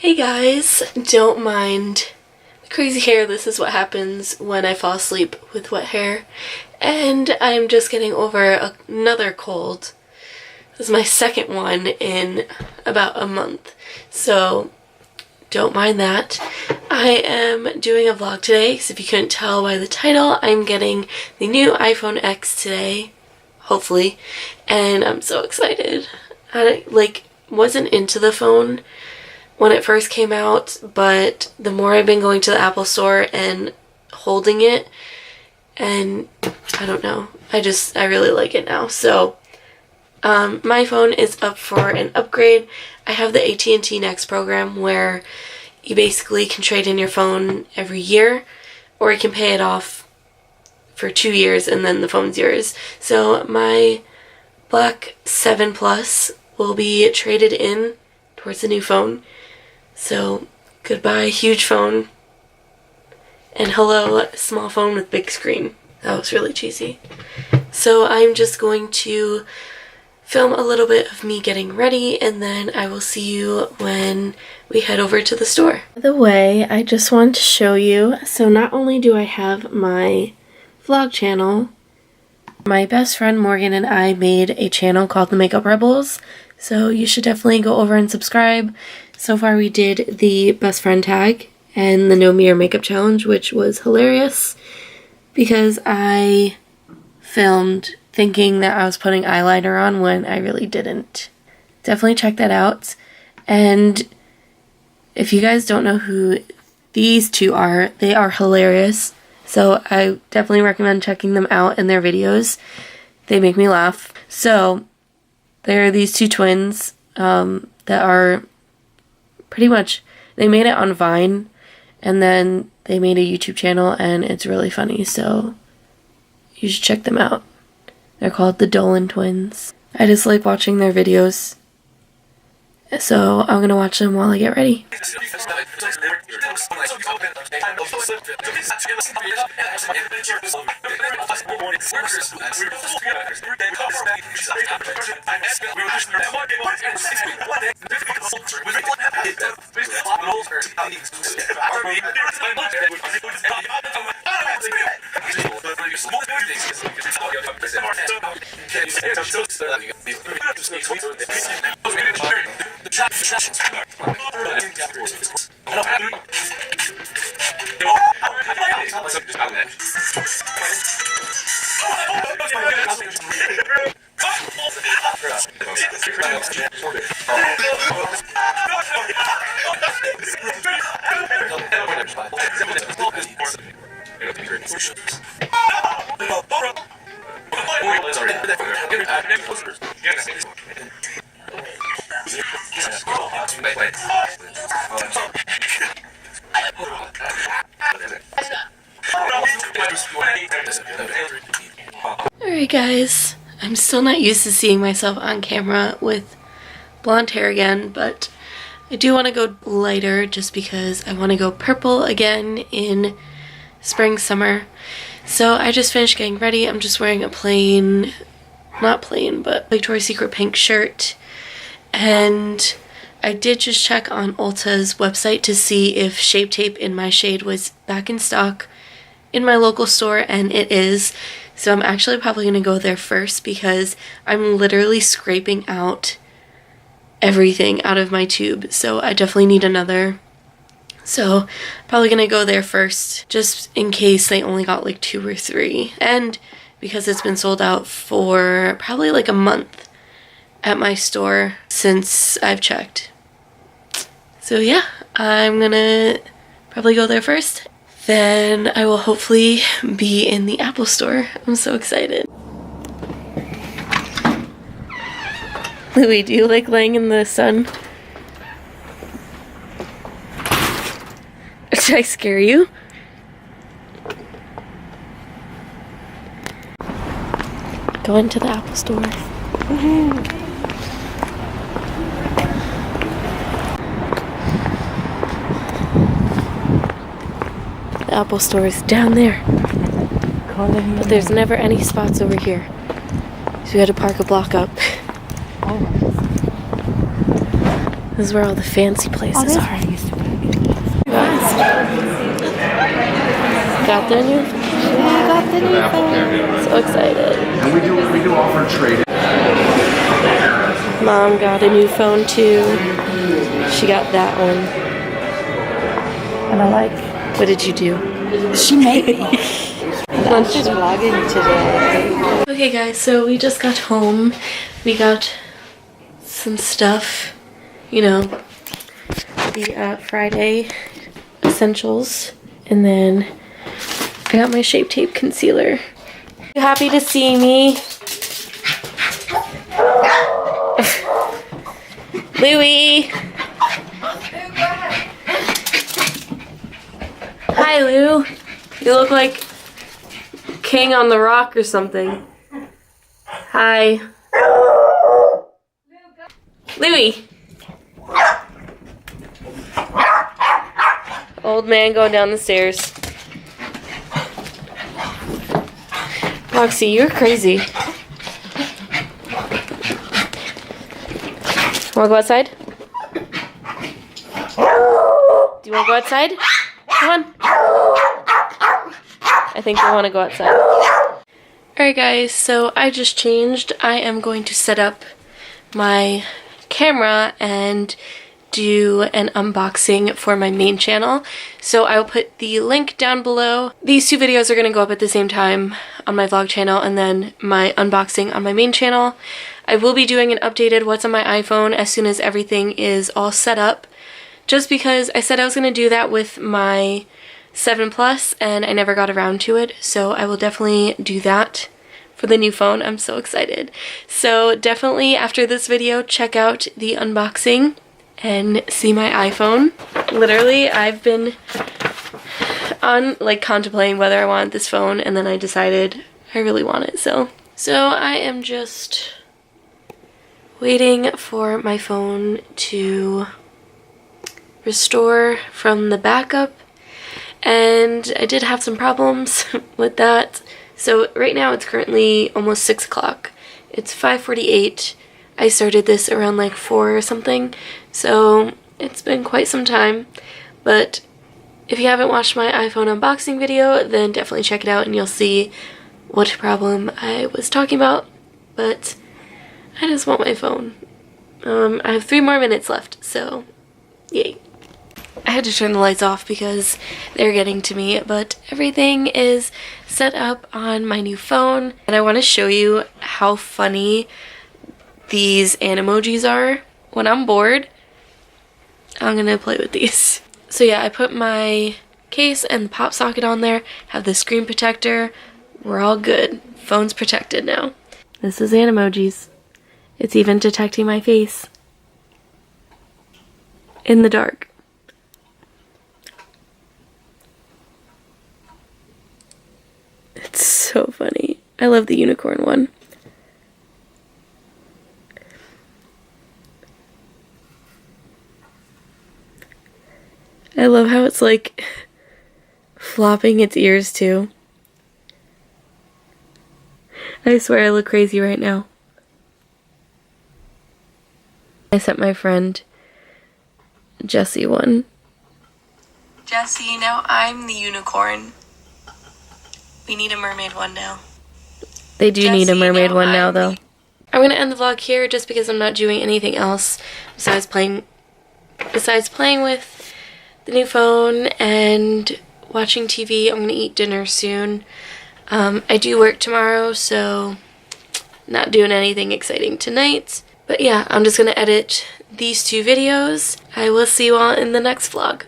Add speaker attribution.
Speaker 1: Hey guys, don't mind the crazy hair. This is what happens when I fall asleep with wet hair. And I'm just getting over another cold. This is my second one in about a month. So don't mind that. I am doing a vlog today, because if you couldn't tell by the title, I'm getting the new iPhone X today, hopefully. And I'm so excited. I wasn't into the phone when it first came out, but the more I've been going to the Apple store and holding it, and I don't know, I really like it now. So my phone is up for an upgrade. I have the AT&T Next program where you basically can trade in your phone every year, or you can pay it off for 2 years and then the phone's yours. So my Black 7 Plus will be traded in towards the new phone. So goodbye huge phone, and hello small phone with big screen. That was really cheesy. So I'm just going to film a little bit of me getting ready, and then I will see you when we head over to the store. By the way, I just wanted to show you, so not only do I have my vlog channel, my best friend Morgan and I made a channel called The Makeup Rebels, so you should definitely go over and subscribe. So far we did the best friend tag and the no mirror makeup challenge, which was hilarious because I filmed thinking that I was putting eyeliner on when I really didn't. Definitely check that out. And if you guys don't know who these two are, they are hilarious. So I definitely recommend checking them out in their videos. They make me laugh. So there are these two twins that are pretty much, they made it on Vine, and then they made a YouTube channel, and it's really funny, so you should check them out. They're called the Dolan Twins. I just like watching their videos, so I'm gonna watch them while I get ready. Alright guys, I'm still not used to seeing myself on camera with blonde hair again, but I do want to go lighter just because I want to go purple again in spring, summer. So I just finished getting ready. I'm just wearing a plain, not plain, but Victoria's Secret pink shirt. And I did just check on Ulta's website to see if Shape Tape in my shade was back in stock in my local store, and it is. So I'm actually probably going to go there first because I'm literally scraping out everything out of my tube. So I definitely need another. So probably going to go there first just in case they only got like 2 or 3. And because it's been sold out for probably like a month at my store since I've checked. So yeah, I'm going to probably go there first. Then I will hopefully be in the Apple store. I'm so excited. Louie, do you like laying in the sun? Should I scare you? Go into the Apple store. The Apple store is down there. But there's never any spots over here. So we had to park a block up. This is where all the fancy places are. Got their new phone. Yeah, got the new phone. So excited.
Speaker 2: And we do offer trade.
Speaker 1: Mom got a new phone too. She got that one.
Speaker 3: And I like.
Speaker 1: What did you do?
Speaker 3: She made me. I'm just vlogging today.
Speaker 1: Okay guys, so we just got home. We got some stuff, you know, the Friday essentials, and then I got my Shape Tape concealer. You happy to see me? Louie! Hi Lou! You look like King on the Rock or something. Hi. Louie! Old man going down the stairs. Roxy, you're crazy. Wanna go outside? Do you wanna go outside? Come on. I think they wanna go outside. Alright guys, so I just changed. I am going to set up my camera and do an unboxing for my main channel. So I will put the link down below. These two videos are going to go up at the same time on my vlog channel and then my unboxing on my main channel. I will be doing an updated what's on my iPhone as soon as everything is all set up. Just because I said I was going to do that with my 7 Plus and I never got around to it. So I will definitely do that for the new phone. I'm so excited. So definitely after this video, check out the unboxing and see my iPhone. Literally, I've been contemplating whether I wanted this phone, and then I decided I really want it. So I am just waiting for my phone to restore from the backup, and I did have some problems with that. So right now it's currently almost 6 o'clock. It's 5:48. I started this around like 4 or something, so it's been quite some time. But if you haven't watched my iPhone unboxing video, then definitely check it out and you'll see what problem I was talking about. But I just want my phone. I have 3 more minutes left, so yay. I had to turn the lights off because they're getting to me, but everything is set up on my new phone. And I want to show you how funny these animojis are. When I'm bored, I'm gonna play with these. So yeah, I put my case and the pop socket on there, have the screen protector. We're all good. Phone's protected now. This is animojis. It's even detecting my face in the dark. It's so funny. I love the unicorn one. I love how it's like flopping its ears too. I swear I look crazy right now. I sent my friend Jessie one. Jessie, now I'm the unicorn. We need a mermaid one now. They do need a mermaid one now though. I'm gonna end the vlog here just because I'm not doing anything else besides playing with the new phone and watching TV. I'm gonna eat dinner soon. I do work tomorrow, so not doing anything exciting tonight. But yeah, I'm just gonna edit these 2 videos. I will see you all in the next vlog.